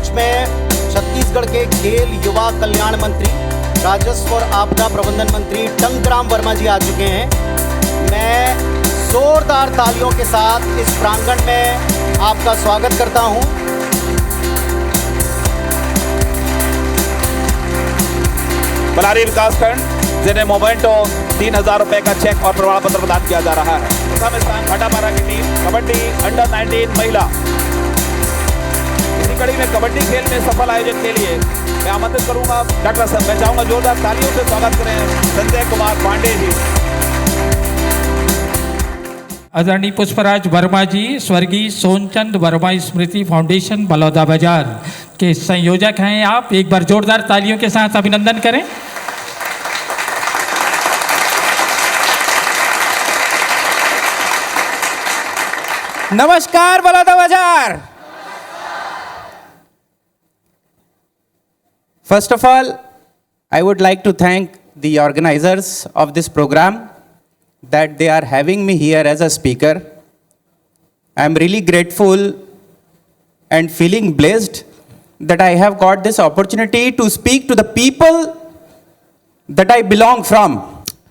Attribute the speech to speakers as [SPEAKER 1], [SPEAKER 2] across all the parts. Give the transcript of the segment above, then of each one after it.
[SPEAKER 1] मंच में छत्तीसगढ़ के खेल युवा कल्याण मंत्री, राजस्व और आपदा प्रबंधन मंत्री टंकराम वर्मा जी आ चुके हैं। मैं जोरदार तालियों के साथ इस प्रांगण में आपका स्वागत करता हूं।
[SPEAKER 2] बलारी विकासखंड जिन्हें मोमेंटो 3000 रुपए का चेक और प्रमाण पत्र प्रदान किया जा रहा है। प्रथम स्थान भाटापारा की टीम कबड्डी अंडर 19 महिला। इसी कड़ी में कबड्डी खेल में सफल आयोजन के लिए मैं आमंत्रित करूंगा डॉक्टर साहब, मैं चाहूंगा जोरदार तालियों से स्वागत करें संजय कुमार पांडे जी।
[SPEAKER 3] आदरणीय पुष्पराज वर्मा जी स्वर्गीय सोनचंद वर्मा स्मृति फाउंडेशन बलौदा बाजार के संयोजक हैं। आप एक बार जोरदार तालियों के साथ अभिनंदन करें।
[SPEAKER 4] नमस्कार बलौदा बाजार। First of all, I would like to thank the organizers of this program that they are having me here as a speaker. I am really grateful and feeling blessed that I have got this opportunity to speak to the people that I belong from.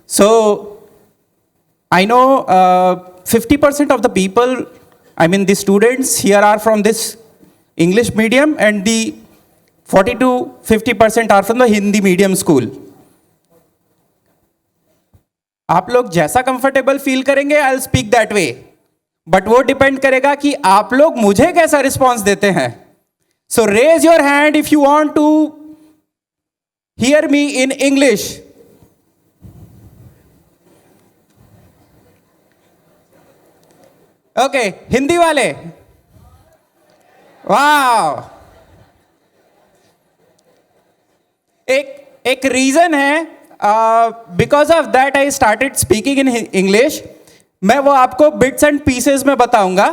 [SPEAKER 4] So, I know 50% of the people, I mean the students here are from this English medium and the 40 to 50% are from the Hindi medium school. आप लोग जैसा comfortable feel करेंगे I will speak that way, but वो depend करेगा कि आप लोग मुझे कैसा रिस्पॉन्स देते हैं। So raise your hand if you want to hear me in English. Okay, Hindi वाले, वाह। एक रीजन है, because of that I started speaking in English. मैं वो आपको बिट्स एंड पीसेस में बताऊंगा,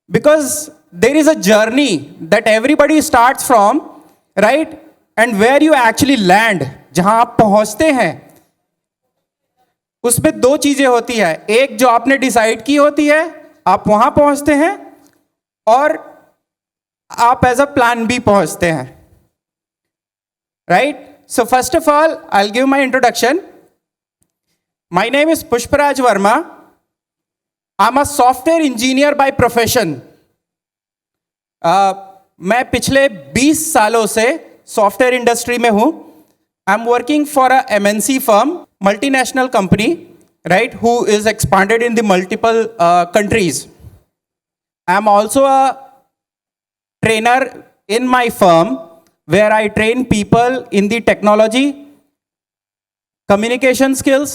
[SPEAKER 4] because there is a journey that everybody start from, right, and where you actually land, जहां आप पहुंचते हैं उसमें दो चीजें होती है। एक जो आपने डिसाइड की होती है, आप वहां पहुंचते हैं, और आप एज अ प्लान बी पहुंचते हैं, right? So first of all, I'll give my introduction. My name is Pushparaj Verma. I'm a software engineer by profession. मैं पिछले 20 सालों से सॉफ्टवेयर इंडस्ट्री में हूँ. I'm working for a MNC firm, multinational company, right, who is expanded in the multiple countries. I'm also a trainer in my firm, where I train people in the technology, communication skills,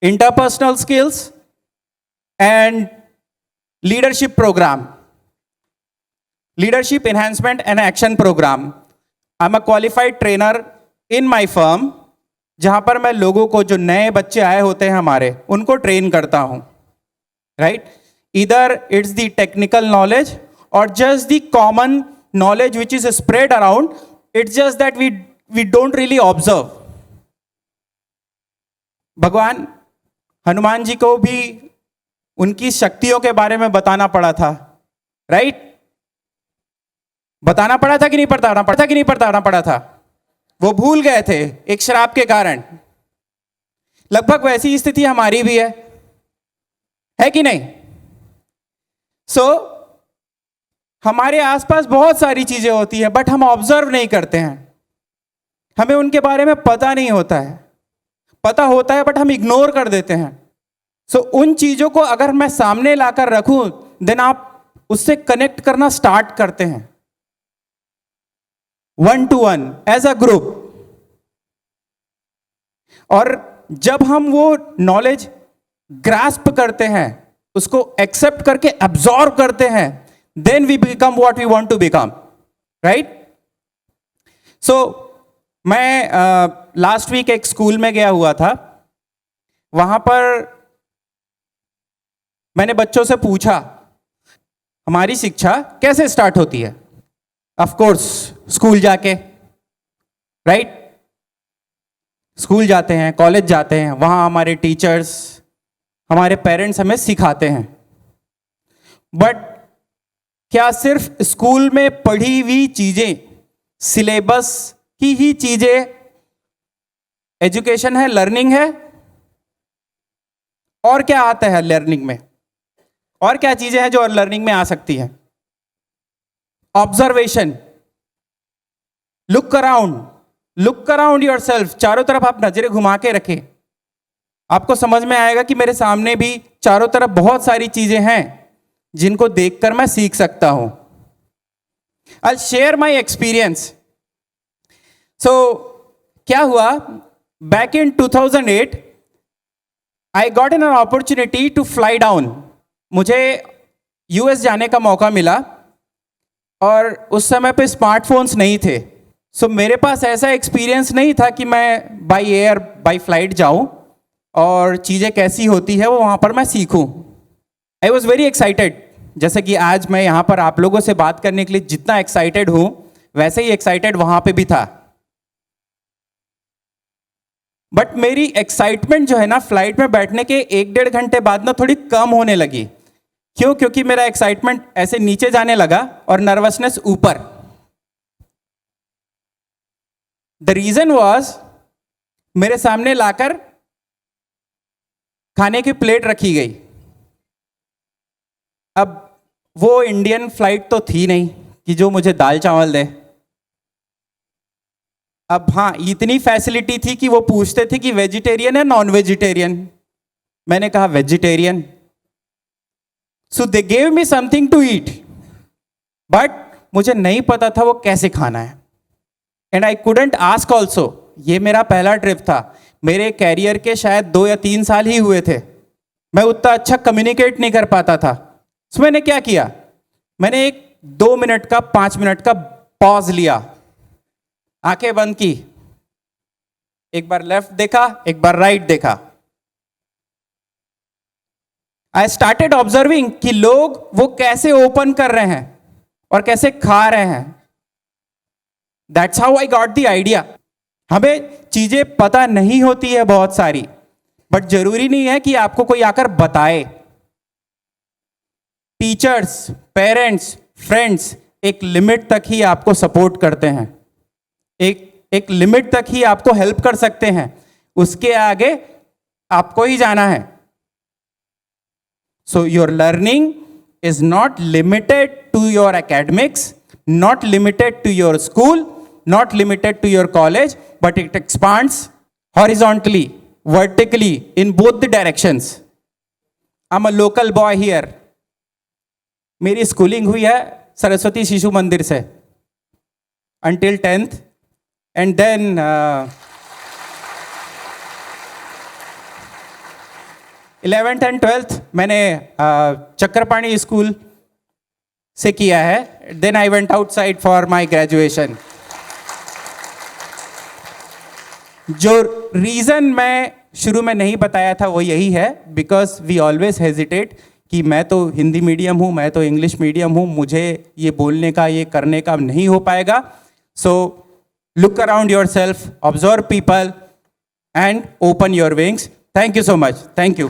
[SPEAKER 4] interpersonal skills, and leadership program, leadership enhancement and action program. I'm a qualified trainer in my firm, जहां पर मैं लोगों को, जो नए बच्चे आए होते हैं हमारे, उनको ट्रेन करता हूं, right? Either it's the technical knowledge or just the common knowledge which is spread around. It's just that we don't really observe. भगवान हनुमान जी को भी उनकी शक्तियों के बारे में बताना पड़ा था, राइट? बताना पड़ा था कि नहीं बताना पड़ा था? वो भूल गए थे एक श्राप के कारण। लगभग वैसी स्थिति हमारी भी है कि नहीं? हमारे आसपास बहुत सारी चीजें होती है, बट हम ऑब्जर्व नहीं करते हैं। हमें उनके बारे में पता नहीं होता है, पता होता है बट हम इग्नोर कर देते हैं। उन चीजों को अगर मैं सामने लाकर रखूं, देन आप उससे कनेक्ट करना स्टार्ट करते हैं, 1 to 1 एज अ ग्रुप। और जब हम वो नॉलेज ग्रास्प करते हैं, उसको एक्सेप्ट करके एब्जॉर्ब करते हैं, then we become what we want to become, right? So मैं लास्ट वीक एक स्कूल में गया हुआ था। वहां पर मैंने बच्चों से पूछा, हमारी शिक्षा कैसे स्टार्ट होती है? ऑफ कोर्स स्कूल जाके, राइट? स्कूल जाते हैं, कॉलेज जाते हैं, वहां हमारे टीचर्स, हमारे पेरेंट्स हमें सिखाते हैं। बट क्या सिर्फ स्कूल में पढ़ी हुई चीजें सिलेबस की ही चीजें एजुकेशन है, लर्निंग है? और क्या आता है लर्निंग में? और क्या चीजें हैं जो लर्निंग में आ सकती हैं? Observation, look around yourself. चारों तरफ आप नजरें घुमा के रखें, आपको समझ में आएगा कि मेरे सामने भी चारों तरफ बहुत सारी चीजें हैं जिनको देखकर मैं सीख सकता हूं। I'll share my experience. So, क्या हुआ? Back in 2008, I got an opportunity to fly down. मुझे यूएस जाने का मौका मिला और उस समय पे स्मार्टफोन्स नहीं थे। सो मेरे पास ऐसा एक्सपीरियंस नहीं था कि मैं बाई एयर बाई फ्लाइट जाऊं और चीज़ें कैसी होती है वो वहाँ पर मैं सीखूं। I was very excited. जैसे कि आज मैं यहाँ पर आप लोगों से बात करने के लिए जितना एक्साइटेड हूँ, वैसे ही एक्साइटेड वहाँ पे भी था। बट मेरी एक्साइटमेंट जो है ना, फ्लाइट में बैठने के 1-1.5 घंटे बाद ना थोड़ी कम होने लगी। क्यों? क्योंकि मेरा एक्साइटमेंट ऐसे नीचे जाने लगा और नर्वसनेस ऊपर। द रीजन वॉज, मेरे सामने लाकर खाने की प्लेट रखी गई। अब वो इंडियन फ्लाइट तो थी नहीं कि जो मुझे दाल चावल दे। अब हाँ, इतनी फैसिलिटी थी कि वो पूछते थे कि वेजिटेरियन है नॉन वेजिटेरियन। मैंने कहा vegetarian. So they gave me something to eat, but मुझे नहीं पता था वो कैसे खाना है। And I couldn't ask also. ये मेरा पहला ट्रिप था। मेरे कैरियर के शायद 2 या 3 साल ही हुए थे। मैं उतना अच्छा कम्युनिकेट नहीं कर पाता था। सो मैंने क्या किया, मैंने एक 2 मिनट का 5 मिनट का पॉज लिया, आंखें बंद की, एक बार लेफ्ट देखा, एक बार राइट देखा। आई स्टार्टेड ऑब्जर्विंग कि लोग वो कैसे ओपन कर रहे हैं और कैसे खा रहे हैं। That's how I got the idea. हमें चीजें पता नहीं होती है बहुत सारी, बट जरूरी नहीं है कि आपको कोई आकर बताए। टीचर्स, पेरेंट्स, फ्रेंड्स एक लिमिट तक ही आपको सपोर्ट करते हैं, एक लिमिट तक ही आपको हेल्प कर सकते हैं। उसके आगे आपको ही जाना है। So your learning is not limited to your academics, not limited to your school, not limited to your college, but it expands horizontally, vertically, in both the directions. I'm a local boy here. मेरी schooling हुई है सरस्वती शिशु मंदिर से until 10th, and then 11th and 12th मैंने Chakrapani school से किया है। Then I went outside for my graduation. जो रीजन मैं शुरू में नहीं बताया था वो यही है, बिकॉज वी ऑलवेज हेजिटेट कि मैं तो हिंदी मीडियम हूँ, मैं तो इंग्लिश मीडियम हूँ, मुझे ये बोलने का, ये करने का नहीं हो पाएगा। So look around your self, observe people and open your wings. Thank you so much. Thank you.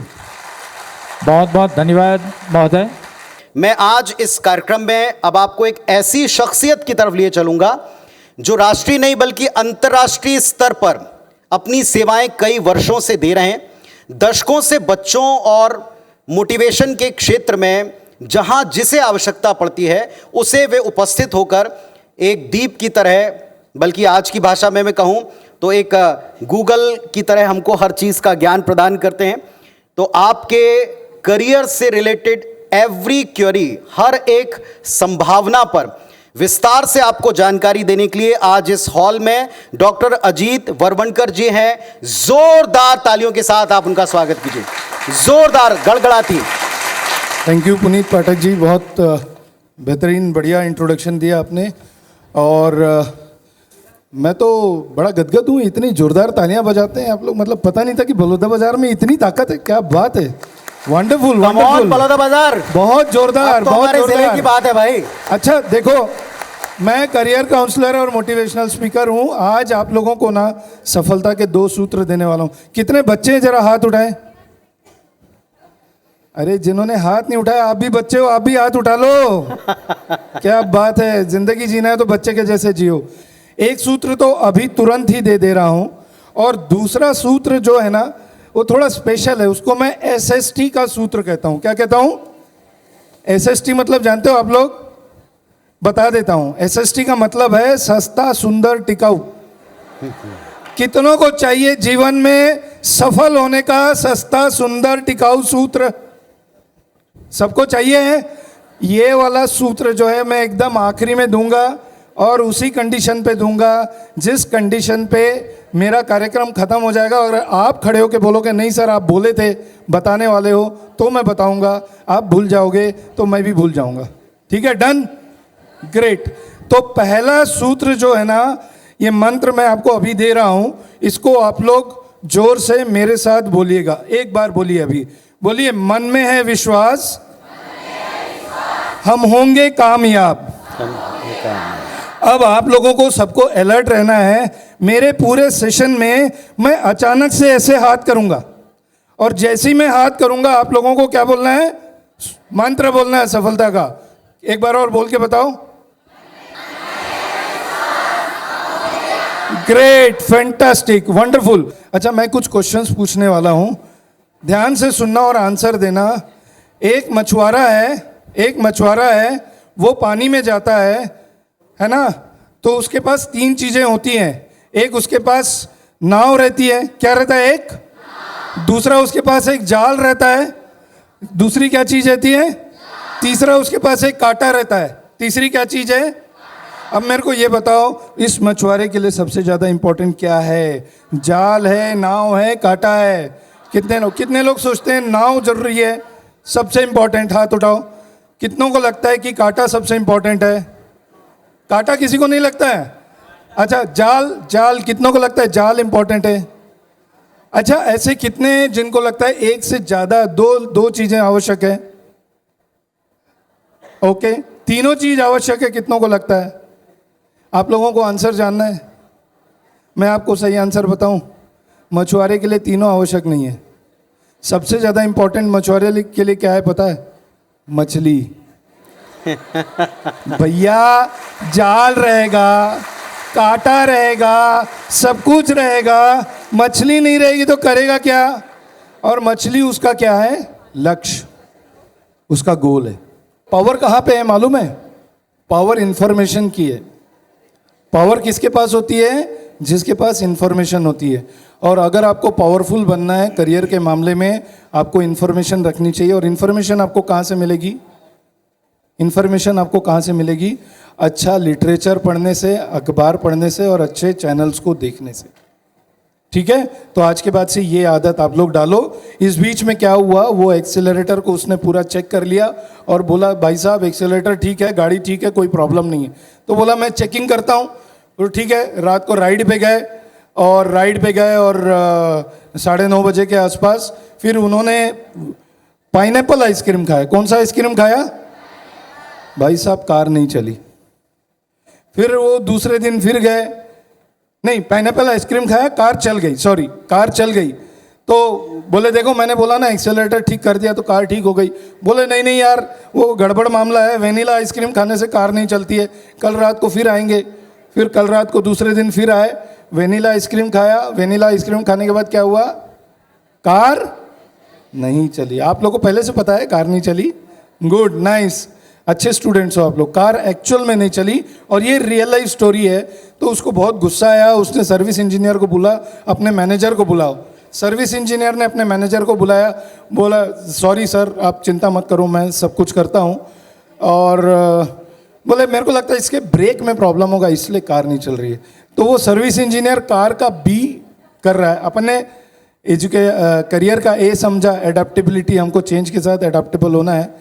[SPEAKER 3] बहुत बहुत धन्यवाद महोदय।
[SPEAKER 1] मैं आज इस कार्यक्रम में अब आपको एक ऐसी शख्सियत की तरफ लिए चलूंगा जो राष्ट्रीय नहीं बल्कि अंतर्राष्ट्रीय स्तर पर अपनी सेवाएं कई वर्षों से दे रहे हैं। दशकों से बच्चों और मोटिवेशन के क्षेत्र में जहां जिसे आवश्यकता पड़ती है उसे वे उपस्थित होकर एक दीप की तरह, बल्कि आज की भाषा में मैं कहूं तो एक गूगल की तरह हमको हर चीज़ का ज्ञान प्रदान करते हैं। तो आपके करियर से रिलेटेड एवरी क्वेरी, हर एक संभावना पर विस्तार से आपको जानकारी देने के लिए आज इस हॉल में डॉक्टर अजीत वरवणकर जी हैं। जोरदार तालियों के साथ आप उनका स्वागत कीजिए, जोरदार गड़गड़ाती।
[SPEAKER 5] थैंक यू पुनीत पाठक जी, बहुत बेहतरीन बढ़िया इंट्रोडक्शन दिया आपने। और मैं तो बड़ा गदगद हूँ, इतनी जोरदार तालियां बजाते हैं आप लोग, मतलब पता नहीं था कि बलौदा बाजार में इतनी ताकत है। क्या बात है, वंडरफुल वंडरफुल।
[SPEAKER 1] बलौदा बाजार
[SPEAKER 5] बहुत जोरदार,
[SPEAKER 1] तो
[SPEAKER 5] बहुत
[SPEAKER 1] जिले
[SPEAKER 5] जोरदार
[SPEAKER 1] की बात है भाई।
[SPEAKER 5] अच्छा देखो, मैं करियर काउंसलर और मोटिवेशनल स्पीकर हूँ। आज आप लोगों को ना सफलता के 2 सूत्र देने वाला हूँ। कितने बच्चे हैं, जरा हाथ उठाएं। अरे जिन्होंने हाथ नहीं उठाया, आप भी बच्चे हो, आप भी हाथ उठा लो। क्या बात है, जिंदगी जीना है तो बच्चे के जैसे जियो। एक सूत्र तो अभी तुरंत ही दे रहा हूं, और दूसरा सूत्र जो है ना वो थोड़ा स्पेशल है, उसको मैं SST का सूत्र कहता हूं। क्या कहता हूं? SST मतलब जानते हो आप लोग? बता देता हूं। SST का मतलब है सस्ता, सुंदर, टिकाऊ। कितनों को चाहिए जीवन में सफल होने का सस्ता, सुंदर, टिकाऊ सूत्र? सबको चाहिए? ये वाला सूत्र जो है मैं एकदम आखिरी में दूंगा, और उसी कंडीशन पे दूंगा जिस कंडीशन पे मेरा कार्यक्रम खत्म हो जाएगा। अगर आप खड़े होकर बोलोगे नहीं सर आप बोले थे बताने वाले हो, तो मैं बताऊंगा। आप भूल जाओगे तो मैं भी भूल जाऊंगा। ठीक है, डन, ग्रेट। तो पहला सूत्र जो है ना, ये मंत्र मैं आपको अभी दे रहा हूं, इसको आप लोग जोर से मेरे साथ बोलिएगा। एक बार बोलिए, अभी बोलिए, मन में है विश्वास, हम होंगे कामयाब। अब आप लोगों को सबको अलर्ट रहना है। मेरे पूरे सेशन में मैं अचानक से ऐसे हाथ करूंगा, और जैसे ही मैं हाथ करूंगा आप लोगों को क्या बोलना है? मंत्र बोलना है सफलता का। एक बार और बोल के बताओ। Great, fantastic, wonderful. अच्छा, मैं कुछ क्वेश्चंस पूछने वाला हूं, ध्यान से सुनना और आंसर देना। एक मछुआरा है, वो पानी में जाता है ना? तो उसके पास 3 चीजें होती हैं। एक उसके पास नाव रहती है, क्या रहता है? एक। दूसरा उसके पास एक जाल रहता है। दूसरी क्या चीज रहती है? तीसरा उसके पास एक कांटा रहता है। तीसरी क्या चीज है? अब मेरे को ये बताओ, इस मछुआरे के लिए सबसे ज्यादा इंपॉर्टेंट क्या है? जाल है, नाव है, कांटा है? कितने लोग सोचते हैं नाव जरूरी है, सबसे इंपॉर्टेंट? हाथ उठाओ। कितनों को लगता है कि कांटा सबसे इंपॉर्टेंट है? कांटा किसी को नहीं लगता है? अच्छा, जाल कितनों को लगता है जाल इंपॉर्टेंट है? अच्छा, ऐसे कितने जिनको लगता है एक से ज्यादा दो चीजें आवश्यक है? ओके, तीनों चीज आवश्यक है। कितनों को लगता है? आप लोगों को आंसर जानना है? मैं आपको सही आंसर बताऊं, मछुआरे के लिए तीनों आवश्यक नहीं है। सबसे ज्यादा इंपॉर्टेंट मछुआरे के लिए क्या है पता है? मछली। भैया, जाल रहेगा, कांटा रहेगा, सब कुछ रहेगा, मछली नहीं रहेगी तो करेगा क्या? और मछली उसका क्या है? लक्ष्य, उसका गोल है। पावर कहाँ पे है मालूम है? पावर इंफॉर्मेशन की है। पावर किसके पास होती है? जिसके पास इंफॉर्मेशन होती है। और अगर आपको पावरफुल बनना है करियर के मामले में, आपको इंफॉर्मेशन रखनी चाहिए। और इंफॉर्मेशन आपको कहाँ से मिलेगी? इंफॉर्मेशन आपको कहाँ से मिलेगी? अच्छा लिटरेचर पढ़ने से, अखबार पढ़ने से, और अच्छे चैनल्स को देखने से। ठीक है, तो आज के बाद से ये आदत आप लोग डालो। इस बीच में क्या हुआ, वो एक्सेलरेटर को उसने पूरा चेक कर लिया और बोला भाई साहब एक्सेलरेटर ठीक है, गाड़ी ठीक है, कोई प्रॉब्लम नहीं है। तो बोला मैं चेकिंग करता हूँ। तो ठीक है, रात को राइड पे गए और 9:30 बजे के आसपास फिर उन्होंने पाइनएप्पल आइसक्रीम खाया। कौन सा आइसक्रीम खाया? भाई साहब कार नहीं चली। फिर वो दूसरे दिन फिर गए, नहीं पाइनएप्पल आइसक्रीम खाया, कार चल गई, सॉरी कार चल गई। तो बोले देखो मैंने बोला ना एक्सेलरेटर ठीक कर दिया तो कार ठीक हो गई। बोले नहीं नहीं यार वो गड़बड़ मामला है, वेनिला आइसक्रीम खाने से कार नहीं चलती है, कल रात को फिर आएंगे। फिर कल रात को दूसरे दिन फिर आए, वेनिला आइसक्रीम खाया। वेनिला आइसक्रीम खाने के बाद क्या हुआ? कार नहीं चली। आप लोगों को पहले से पता है कार नहीं चली? गुड, नाइस, अच्छे स्टूडेंट्स हो आप लोग। कार एक्चुअल में नहीं चली और ये रियल लाइफ स्टोरी है। तो उसको बहुत गुस्सा आया, उसने सर्विस इंजीनियर को बोला अपने मैनेजर को बुलाओ। सर्विस इंजीनियर ने अपने मैनेजर को बुलाया, बोला सॉरी सर आप चिंता मत करो मैं सब कुछ करता हूँ। और बोले मेरे को लगता है इसके ब्रेक में प्रॉब्लम होगा इसलिए कार नहीं चल रही है। तो वो सर्विस इंजीनियर कार का बी कर रहा है, अपने करियर का ए समझा, एडाप्टेबिलिटी, हमको चेंज के साथ एडाप्टेबल होना है।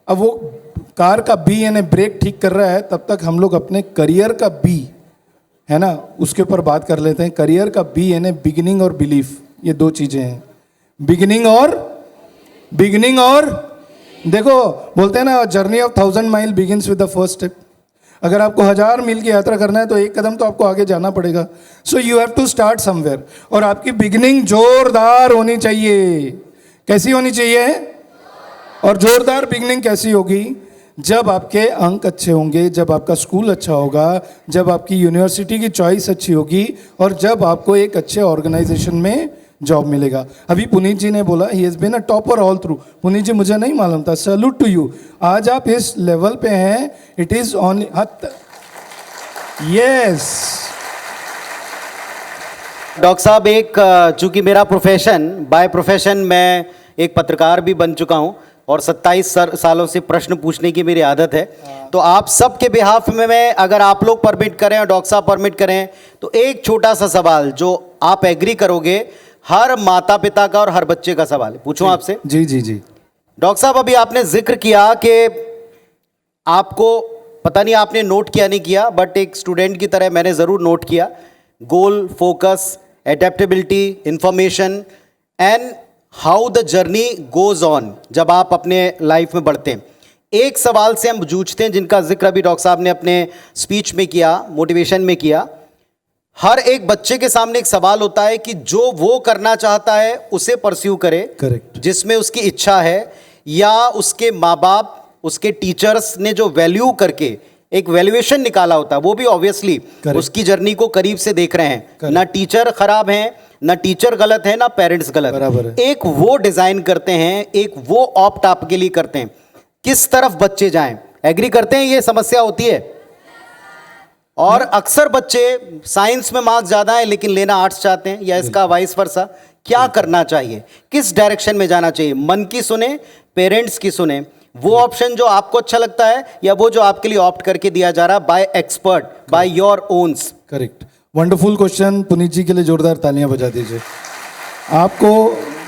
[SPEAKER 5] अब वो कार का बी यानी ब्रेक ठीक कर रहा है, तब तक हम लोग अपने करियर का बी है ना उसके ऊपर बात कर लेते हैं। करियर का बी यानी बिगिनिंग और बिलीफ, ये दो चीजें हैं। बिगिनिंग और देखो बोलते हैं ना journey of 1000 mile begins with the first step. अगर आपको 1000 मील की यात्रा करना है तो एक कदम तो आपको आगे जाना पड़ेगा। So you have to start somewhere. और आपकी बिगिनिंग जोरदार होनी चाहिए। कैसी होनी चाहिए? और जोरदार बिगिनिंग कैसी होगी? जब आपके अंक अच्छे होंगे, जब आपका स्कूल अच्छा होगा, जब आपकी यूनिवर्सिटी की चॉइस अच्छी होगी और जब आपको एक अच्छे ऑर्गेनाइजेशन में जॉब मिलेगा। अभी पुनीत जी ने बोला he has been a topper all through. Puneet ji मुझे नहीं मालूम था, सैल्यूट टू यू। आज आप इस लेवल पे हैं, it is on yes.
[SPEAKER 1] Doctor साहब, एक चूंकि मेरा प्रोफेशन बाय प्रोफेशन मैं एक पत्रकार भी बन चुका हूं और 27 सालों से प्रश्न पूछने की मेरी आदत है, तो आप सबके बिहाफ में मैं, अगर आप लोग परमिट करें और डॉक्टर साहब परमिट करें, तो एक छोटा सा सवाल जो आप एग्री करोगे, हर माता पिता का और हर बच्चे का सवाल है, पूछूं आपसे?
[SPEAKER 5] जी जी जी।
[SPEAKER 1] डॉक्टर साहब, अभी आपने जिक्र किया कि आपको पता नहीं आपने नोट किया नहीं किया, बट एक स्टूडेंट की तरह मैंने ज़रूर नोट किया, goal, focus, adaptability, information and how the journey goes on. जब आप अपने लाइफ में बढ़ते हैं, एक सवाल से हम जूझते हैं जिनका जिक्र अभी डॉक्टर साहब ने अपने स्पीच में किया, मोटिवेशन में किया। हर एक बच्चे के सामने एक सवाल होता है कि जो वो करना चाहता है उसे परस्यू करे,
[SPEAKER 5] करेक्ट,
[SPEAKER 1] जिसमें उसकी इच्छा है, या उसके माँ बाप, उसके टीचर्स ने जो वैल्यू करके एक वैल्यूएशन निकाला होता है, वो भी ऑब्वियसली उसकी जर्नी को करीब से देख रहे हैं। ना टीचर खराब हैं, ना टीचर गलत है, ना पेरेंट्स गलत है। एक वो डिजाइन करते हैं, एक वो ऑप्ट आपके लिए करते हैं किस तरफ बच्चे जाएं। एग्री करते हैं ये समस्या होती है? और अक्सर बच्चे साइंस में मार्क्स ज्यादा है लेकिन लेना आर्ट्स चाहते हैं, या इसका वाइस वर्सा। क्या करना चाहिए, किस डायरेक्शन में जाना चाहिए? मन की सुने, पेरेंट्स की सुने, वो ऑप्शन जो आपको अच्छा लगता है, या वो जो आपके लिए ऑप्ट करके दिया जा रहा है by expert, by your owns?
[SPEAKER 5] Correct, wonderful question. Puneet ji के लिए जोरदार तालियां बजा दीजिए। आपको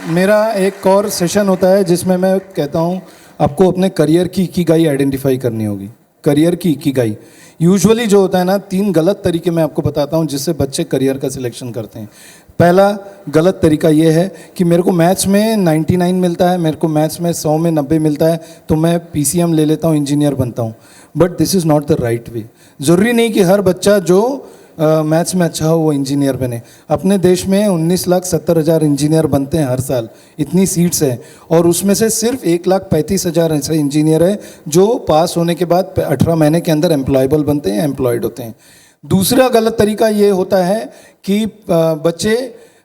[SPEAKER 5] मेरा एक और सेशन होता है जिसमें मैं कहता हूँ आपको अपने करियर की इकिगाई आइडेंटिफाई करनी होगी। करियर की इकिगाई यूजुअली जो होता है ना, 3 गलत तरीके मैं आपको बताता हूँ जिससे बच्चे करियर का सिलेक्शन करते हैं। पहला गलत तरीका ये है कि मेरे को मैथ्स में 99 मिलता है, मेरे को मैथ्स में 100 में 90 मिलता है, तो मैं PCM ले लेता हूँ, इंजीनियर बनता हूँ। But this is not the right way. ज़रूरी नहीं कि हर बच्चा जो मैथ्स में अच्छा हो वो इंजीनियर बने। अपने देश में 19,70,000 इंजीनियर बनते हैं हर साल, इतनी सीट्स हैं, और उसमें से सिर्फ 1,35,000 ऐसे इंजीनियर हैं जो पास होने के बाद 18 महीने के अंदर एम्प्लॉयबल बनते हैं, एम्प्लॉयड होते हैं। दूसरा गलत तरीका ये होता है कि बच्चे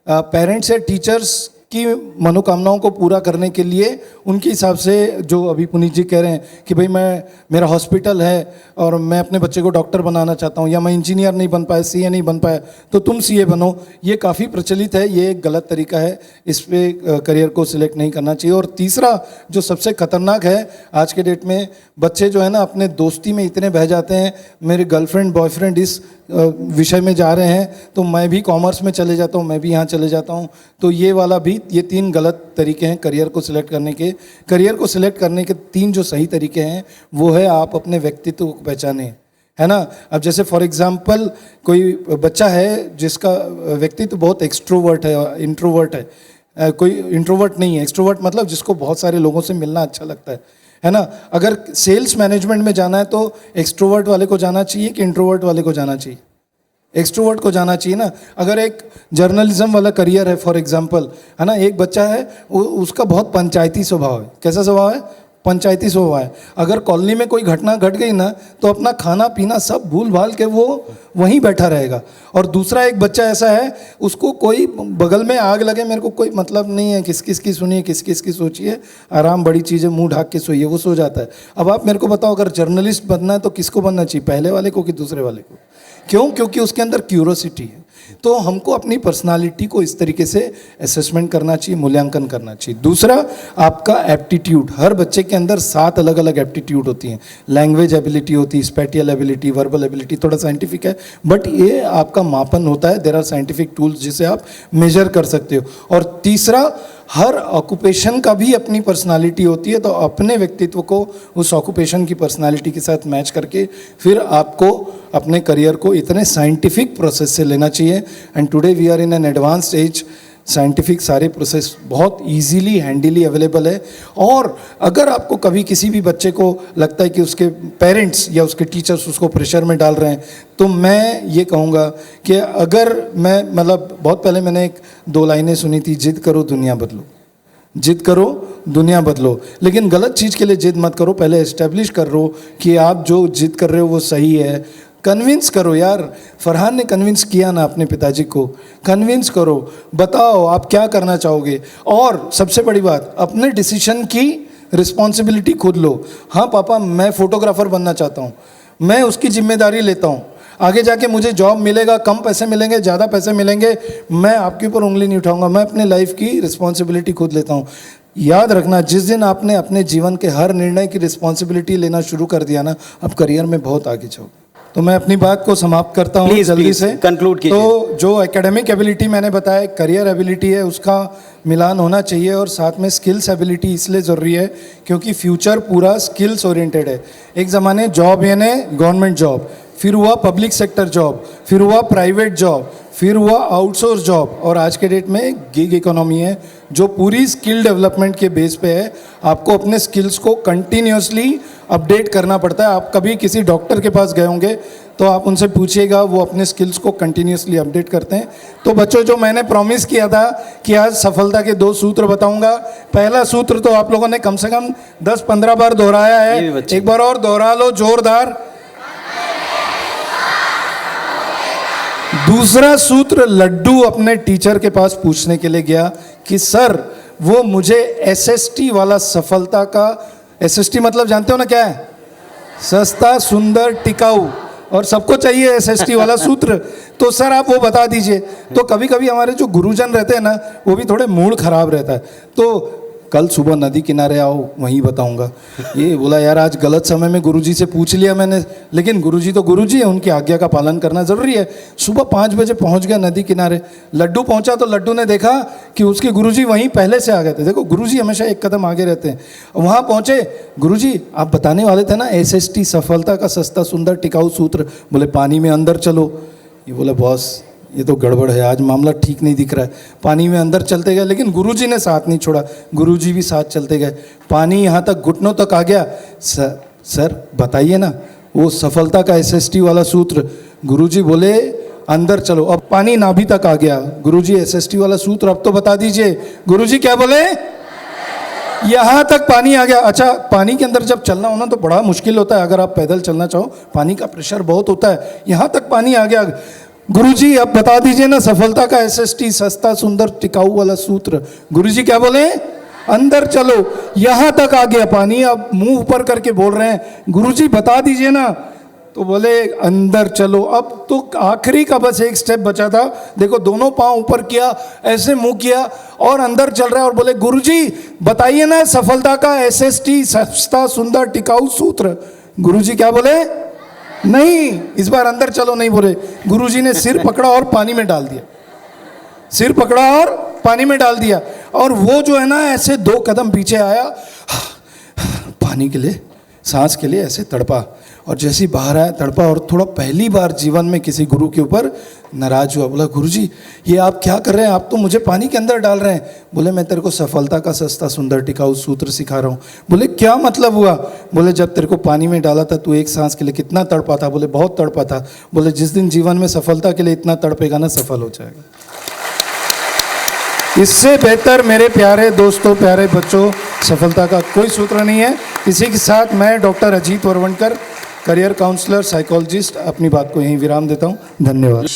[SPEAKER 5] पेरेंट्स या टीचर्स की मनोकामनाओं को पूरा करने के लिए उनके हिसाब से, जो अभी पुनीत जी कह रहे हैं कि भाई मेरा हॉस्पिटल है और मैं अपने बच्चे को डॉक्टर बनाना चाहता हूँ, या मैं इंजीनियर नहीं बन पाया, CA नहीं बन पाया, तो तुम CA बनो। ये काफ़ी प्रचलित है, ये एक गलत तरीका है, इस पे करियर को सिलेक्ट नहीं करना चाहिए। और तीसरा जो सबसे खतरनाक है आज के डेट में, बच्चे जो है ना अपने दोस्ती में इतने बह जाते हैं, मेरे गर्लफ्रेंड बॉयफ्रेंड इस विषय में जा रहे हैं तो मैं भी कॉमर्स में चले जाता हूँ, मैं भी यहाँ चले जाता हूँ। तो ये वाला भी, ये 3 गलत तरीके हैं करियर को सिलेक्ट करने के। करियर को सिलेक्ट करने के 3 जो सही तरीके हैं वो है आप अपने व्यक्तित्व को पहचानें, है ना। अब जैसे फॉर एग्जांपल कोई बच्चा है जिसका व्यक्तित्व बहुत एक्सट्रोवर्ट है, इंट्रोवर्ट है, कोई इंट्रोवर्ट नहीं है, एक्सट्रोवर्ट मतलब जिसको बहुत सारे लोगों से मिलना अच्छा लगता है ना। अगर सेल्स मैनेजमेंट में जाना है तो एक्सट्रोवर्ट वाले को जाना चाहिए कि इंट्रोवर्ट वाले को जाना चाहिए? एक्सट्रोवर्ट को जाना चाहिए ना। अगर एक जर्नलिज्म वाला करियर है फॉर एग्जांपल, है ना, एक बच्चा है उसका बहुत पंचायती स्वभाव है। कैसा स्वभाव है? पंचायती स्वभाव है। अगर कॉलोनी में कोई घटना घट गई ना तो अपना खाना पीना सब भूल भाल के वो वहीं बैठा रहेगा। और दूसरा एक बच्चा ऐसा है, उसको कोई बगल में आग लगे मेरे को कोई मतलब नहीं है, किस किस की सुनिए, किस किस की सोचिए, आराम बड़ी चीज़ है, मुंह ढाक के सोइए, वो सो जाता है। अब आप मेरे को बताओ, अगर जर्नलिस्ट बनना है तो किसको बनना चाहिए, पहले वाले को कि दूसरे वाले को? क्यों? क्योंकि उसके अंदर क्यूरोसिटी है। तो हमको अपनी पर्सनालिटी को इस तरीके से असेसमेंट करना चाहिए, मूल्यांकन करना चाहिए। दूसरा आपका एप्टीट्यूड। हर बच्चे के अंदर 7 अलग अलग एप्टीट्यूड होती हैं। लैंग्वेज एबिलिटी होती है, स्पेटियल एबिलिटी, वर्बल एबिलिटी, थोड़ा साइंटिफिक है बट ये आपका मापन होता है। देयर आर साइंटिफिक टूल्स जिसे आप मेजर कर सकते हो। और तीसरा, हर ऑक्यूपेशन का भी अपनी पर्सनालिटी होती है, तो अपने व्यक्तित्व को उस ऑक्यूपेशन की पर्सनालिटी के साथ मैच करके फिर आपको अपने करियर को इतने साइंटिफिक प्रोसेस से लेना चाहिए। And today we are in an advanced age, scientific सारे प्रोसेस बहुत इजीली हैंडीली अवेलेबल है। और अगर आपको कभी किसी भी बच्चे को लगता है कि उसके पेरेंट्स या उसके टीचर्स उसको प्रेशर में डाल रहे हैं, तो मैं ये कहूँगा कि अगर मैं बहुत पहले मैंने एक 2 लाइनें सुनी थी, जिद करो दुनिया बदलो। जिद करो, दुनिया बदलो। लेकिन गलत चीज़ के लिए जिद मत करो, पहले एस्टेब्लिश कर लो कि आप जो जिद कर रहे हो वो सही है। कन्विंस करो यार, फरहान ने कन्विंस किया ना अपने पिताजी को, कन्विंस करो, बताओ आप क्या करना चाहोगे। और सबसे बड़ी बात, अपने डिसीजन की रिस्पॉन्सिबिलिटी खुद लो। हाँ पापा, मैं फोटोग्राफर बनना चाहता हूँ, मैं उसकी जिम्मेदारी लेता हूँ, आगे जाके मुझे जॉब मिलेगा, कम पैसे मिलेंगे, ज़्यादा पैसे मिलेंगे, मैं आपके ऊपर उंगली नहीं उठाऊंगा, मैं अपने लाइफ की रिस्पॉन्सिबिलिटी खुद लेता हूँ। याद रखना, जिस दिन आपने अपने जीवन के हर निर्णय की रिस्पॉन्सिबिलिटी लेना शुरू कर दिया ना, आप करियर में बहुत आगे जाओगे। तो मैं अपनी बात को समाप्त करता हूँ जल्दी से।
[SPEAKER 1] कंक्लूड कीजिए।
[SPEAKER 5] तो जो एकेडमिक एबिलिटी मैंने बताया, करियर एबिलिटी है, उसका मिलान होना चाहिए। और साथ में स्किल्स एबिलिटी इसलिए ज़रूरी है क्योंकि फ्यूचर पूरा स्किल्स ओरिएंटेड है। एक ज़माने जॉब यानी गवर्नमेंट जॉब, फिर हुआ पब्लिक सेक्टर जॉब, फिर हुआ प्राइवेट जॉब, फिर हुआ आउटसोर्स जॉब, और आज के डेट में गिग इकोनॉमी है जो पूरी स्किल डेवलपमेंट के बेस पे है। आपको अपने स्किल्स को कंटिन्यूसली अपडेट करना पड़ता है। आप कभी किसी डॉक्टर के पास गए होंगे तो आप उनसे पूछिएगा, वो अपने स्किल्स को कंटिन्यूसली अपडेट करते हैं। तो बच्चों, जो मैंने प्रॉमिस किया था कि आज सफलता के 2 सूत्र बताऊंगा, पहला सूत्र तो आप लोगों ने कम से कम 10-15 बार दोहराया है, एक बार और दोहरा लो जोरदार। दूसरा सूत्र, लड्डू अपने टीचर के पास पूछने के लिए गया कि सर वो मुझे एसएसटी वाला सफलता का, एसएसटी मतलब जानते हो ना क्या है? सस्ता, सुंदर, टिकाऊ, और सबको चाहिए एसएसटी वाला सूत्र, तो सर आप वो बता दीजिए। तो कभी कभी हमारे जो गुरुजन रहते हैं ना, वो भी थोड़े मूड खराब रहता है, तो कल सुबह नदी किनारे आओ, वहीं बताऊंगा। ये बोला यार आज गलत समय में गुरुजी से पूछ लिया मैंने, लेकिन गुरुजी तो गुरुजी है, उनकी आज्ञा का पालन करना ज़रूरी है। सुबह 5 बजे पहुंच गया नदी किनारे, लड्डू पहुंचा तो लड्डू ने देखा कि उसके गुरुजी वहीं पहले से आ गए थे। देखो गुरुजी हमेशा एक कदम आगे रहते हैं। वहाँ पहुँचे, गुरुजी आप बताने वाले थे ना एसएसटी सफलता का सस्ता सुंदर टिकाऊ सूत्र, बोले पानी में अंदर चलो। ये बोले बॉस ये तो गड़बड़ है, आज मामला ठीक नहीं दिख रहा है। पानी में अंदर चलते गए, लेकिन गुरुजी ने साथ नहीं छोड़ा, गुरुजी भी साथ चलते गए। पानी यहाँ तक घुटनों तक आ गया। सर बताइए ना वो सफलता का एसएसटी वाला सूत्र। गुरुजी बोले अंदर चलो। अब पानी नाभि तक आ गया। गुरुजी एसएसटी वाला सूत्र अब तो बता दीजिए। गुरुजी क्या बोले? यहाँ तक पानी आ गया। अच्छा, पानी के अंदर जब चलना हो ना तो बड़ा मुश्किल होता है, अगर आप पैदल चलना चाहो, पानी का प्रेशर बहुत होता है। यहाँ तक पानी आ गया। गुरुजी अब बता दीजिए ना सफलता का एसएसटी सस्ता सुंदर टिकाऊ वाला सूत्र। गुरुजी क्या बोले? अंदर चलो। यहां तक आ गया पानी, अब मुंह ऊपर करके बोल रहे हैं गुरुजी बता दीजिए ना, तो बोले अंदर चलो। अब तो आखिरी का बस एक स्टेप बचा था। देखो दोनों पांव ऊपर किया, ऐसे मुंह किया और अंदर चल रहा है, और बोले गुरुजी बताइए ना सफलता का एसएसटी सस्ता सुंदर टिकाऊ सूत्र। गुरुजी क्या बोले? नहीं, इस बार अंदर चलो नहीं बोले। गुरुजी ने सिर पकड़ा और पानी में डाल दिया, सिर पकड़ा और पानी में डाल दिया, और वो जो है ना ऐसे 2 कदम पीछे आया, पानी के लिए, सांस के लिए ऐसे तड़पा, और जैसे ही बाहर आया तड़पा, और थोड़ा पहली बार जीवन में किसी गुरु के ऊपर नाराज हुआ। बोला गुरुजी ये आप क्या कर रहे हैं, आप तो मुझे पानी के अंदर डाल रहे हैं। बोले मैं तेरे को सफलता का सस्ता सुंदर टिकाऊ सूत्र सिखा रहा हूँ। बोले क्या मतलब हुआ? बोले जब तेरे को पानी में डाला था तू एक सांस के लिए कितना तड़पा था? बोले बहुत तड़पा था। बोले जिस दिन जीवन में सफलता के लिए इतना तड़पेगा ना, सफल हो जाएगा। इससे बेहतर मेरे प्यारे दोस्तों, प्यारे बच्चों, सफलता का कोई सूत्र नहीं है। इसी के साथ मैं doctor Ajit Varvankar, career counsellor, psychologist, अपनी बात को यहीं विराम देता हूँ। धन्यवाद।